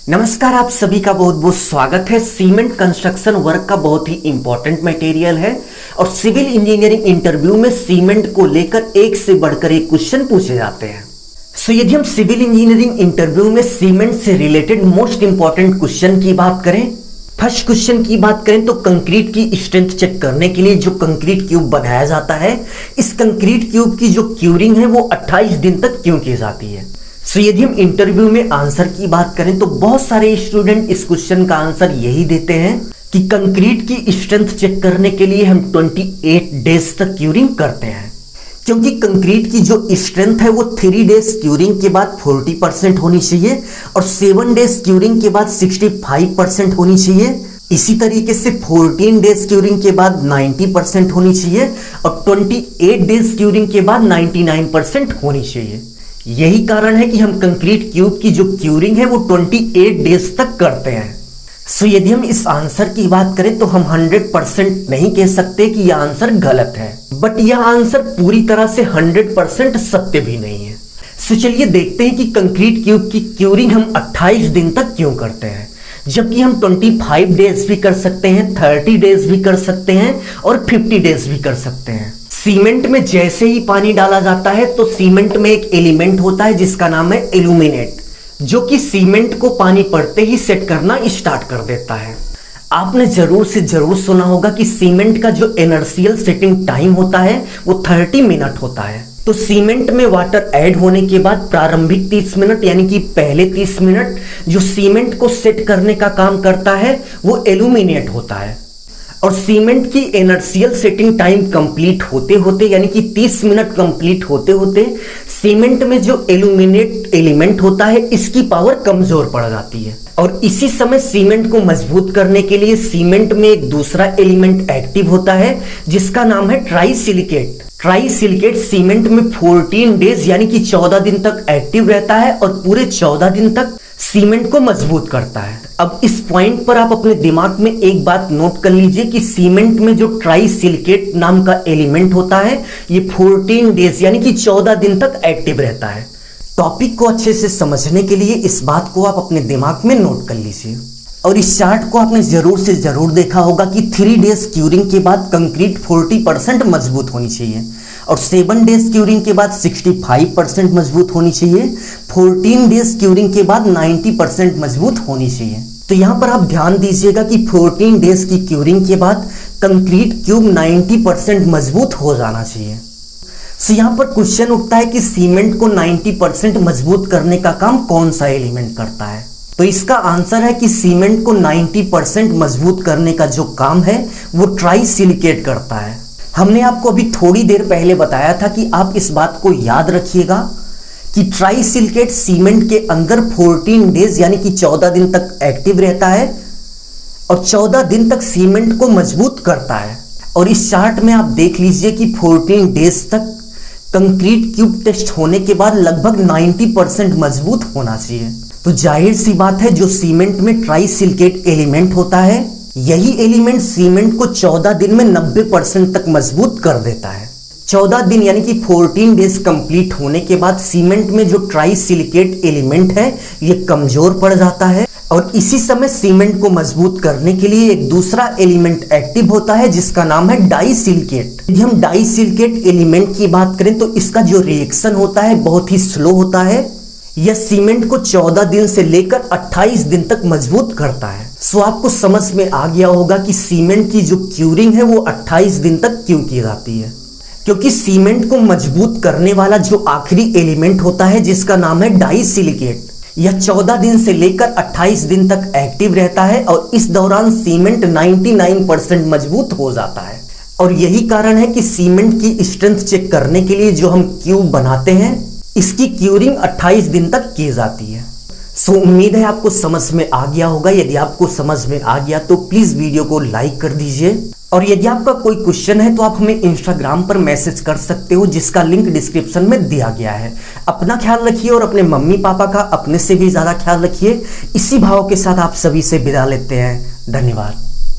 नमस्कार, आप सभी का बहुत बहुत स्वागत है। सीमेंट कंस्ट्रक्शन वर्क का बहुत ही इंपॉर्टेंट मटेरियल है और सिविल इंजीनियरिंग इंटरव्यू में सीमेंट को लेकर एक से बढ़कर एक क्वेश्चन पूछे जाते हैं। यदि हम सिविल इंजीनियरिंग इंटरव्यू में सीमेंट से रिलेटेड मोस्ट इंपॉर्टेंट क्वेश्चन की बात करें, फर्स्ट क्वेश्चन की बात करें तो कंक्रीट की स्ट्रेंथ चेक करने के लिए जो कंक्रीट क्यूब बनाया जाता है, इस कंक्रीट क्यूब की जो क्यूरिंग है वो 28 दिन तक क्यों की जाती है। यदि हम इंटरव्यू में आंसर की बात करें तो बहुत सारे स्टूडेंट इस क्वेश्चन का आंसर यही देते हैं कि कंक्रीट की स्ट्रेंथ चेक करने के लिए हम 28 डेज तक क्यूरिंग करते हैं, क्योंकि कंक्रीट की जो स्ट्रेंथ है वो 3 डेज क्यूरिंग के बाद 40% होनी चाहिए और 7 डेज क्यूरिंग के बाद 65% होनी चाहिए। इसी तरीके से 14 डेज क्यूरिंग के बाद 90% होनी चाहिए और 28 डेज क्यूरिंग के बाद 99% होनी चाहिए। यही कारण है कि हम कंक्रीट क्यूब की जो क्यूरिंग है वो 28 डेज तक करते हैं। यदि हम इस आंसर की बात करें तो हम 100% नहीं कह सकते कि यह आंसर गलत है, बट यह आंसर पूरी तरह से 100% सत्य भी नहीं है। चलिए देखते हैं कि कंक्रीट क्यूब की क्यूरिंग हम 28 दिन तक क्यों करते हैं, जबकि हम 25 डेज भी कर सकते हैं, 30 डेज भी कर सकते हैं और 50 डेज भी कर सकते हैं। सीमेंट में जैसे ही पानी डाला जाता है तो सीमेंट में एक एलिमेंट होता है जिसका नाम है इल्यूमिनेट, जो कि सीमेंट को पानी पड़ते ही सेट करना स्टार्ट कर देता है। आपने जरूर से जरूर सुना होगा कि सीमेंट का जो इनर्शियल सेटिंग टाइम होता है वो 30 मिनट होता है। तो सीमेंट में वाटर ऐड होने के बाद प्रारंभिक 30 मिनट यानी कि पहले 30 मिनट जो सीमेंट को सेट करने का काम करता है वो इल्यूमिनेट होता है और सीमेंट की इनर्शियल सेटिंग टाइम कंप्लीट होते होते यानी कि 30 मिनट कंप्लीट होते होते सीमेंट में जो इल्यूमिनेट एलिमेंट होता है इसकी पावर कमजोर पड़ जाती है और इसी समय सीमेंट को मजबूत करने के लिए सीमेंट में एक दूसरा एलिमेंट एक्टिव होता है जिसका नाम है ट्राइसिलिकेट। ट्राइसिलिकेट सीमेंट में 14 डेज यानी कि 14 दिन तक एक्टिव रहता है और पूरे 14 दिन तक सीमेंट को मजबूत करता है। अब इस पॉइंट पर आप अपने दिमाग में एक बात नोट कर लीजिए कि सीमेंट में जो ट्राइसिलिकेट नाम का एलिमेंट होता है ये 14 डेज यानी कि 14 दिन तक एक्टिव रहता है। टॉपिक को अच्छे से समझने के लिए इस बात को आप अपने दिमाग में नोट कर लीजिए। और इस चार्ट को आपने जरूर से जरूर देखा होगा कि 3 डेज क्यूरिंग के बाद कंक्रीट 40% मजबूत होनी चाहिए और 7 डेज क्यूरिंग के बाद 65% मजबूत होनी चाहिए, 14 डेज क्यूरिंग के बाद 90% मजबूत होनी चाहिए। तो यहाँ पर आप ध्यान दीजिएगा कि 14 डेज की क्यूरिंग के बाद कंक्रीट क्यूब 90% मजबूत हो जाना चाहिए। यहाँ पर क्वेश्चन उठता है कि सीमेंट को 90% मजबूत करने का काम कौन सा एलिमेंट करता है। तो इसका आंसर है कि सीमेंट को 90% मजबूत करने का जो काम है वो ट्राइसिलिकेट करता है। हमने आपको अभी थोड़ी देर पहले बताया था कि आप इस बात को याद रखिएगा कि ट्राइसिलिकेट सीमेंट के अंदर 14 डेज यानी कि 14 दिन तक एक्टिव रहता है और 14 दिन तक सीमेंट को मजबूत करता है। और इस चार्ट में आप देख लीजिए कि 14 डेज तक कंक्रीट क्यूब टेस्ट होने के बाद लगभग 90% मजबूत होना चाहिए। तो जाहिर सी बात है जो सीमेंट में ट्राइसिलिकेट एलिमेंट होता है यही एलिमेंट सीमेंट को 14 दिन में 90% तक मजबूत कर देता है। 14 दिन यानी कि 14 डेज कंप्लीट होने के बाद सीमेंट में जो ट्राइसिलिकेट एलिमेंट है ये कमजोर पड़ जाता है और इसी समय सीमेंट को मजबूत करने के लिए एक दूसरा एलिमेंट एक्टिव होता है जिसका नाम है डाइसिलिकेट। यदि हम डाइसिलिकेट एलिमेंट की बात करें तो इसका जो रिएक्शन होता है बहुत ही स्लो होता है। यह सीमेंट को 14 दिन से लेकर 28 दिन तक मजबूत करता है। आपको समझ में आ गया होगा कि सीमेंट की जो क्यूरिंग है वो 28 दिन तक क्यों की जाती है, क्योंकि सीमेंट को मजबूत करने वाला जो आखिरी एलिमेंट होता है जिसका नाम है डाइसिलिकेट यह 14 दिन से लेकर 28 दिन तक एक्टिव रहता है और इस दौरान सीमेंट 99% मजबूत हो जाता है। और यही कारण है कि सीमेंट की स्ट्रेंथ चेक करने के लिए जो हम क्यूब बनाते हैं इसकी क्यूरिंग 28 दिन तक की जाती है। उम्मीद है आपको समझ में आ गया होगा। यदि आपको समझ में आ गया तो प्लीज वीडियो को लाइक कर दीजिए और यदि आपका कोई क्वेश्चन है तो आप हमें इंस्टाग्राम पर मैसेज कर सकते हो जिसका लिंक डिस्क्रिप्शन में दिया गया है। अपना ख्याल रखिए और अपने मम्मी पापा का अपने से भी ज्यादा ख्याल रखिए। इसी भाव के साथ आप सभी से विदा लेते हैं। धन्यवाद।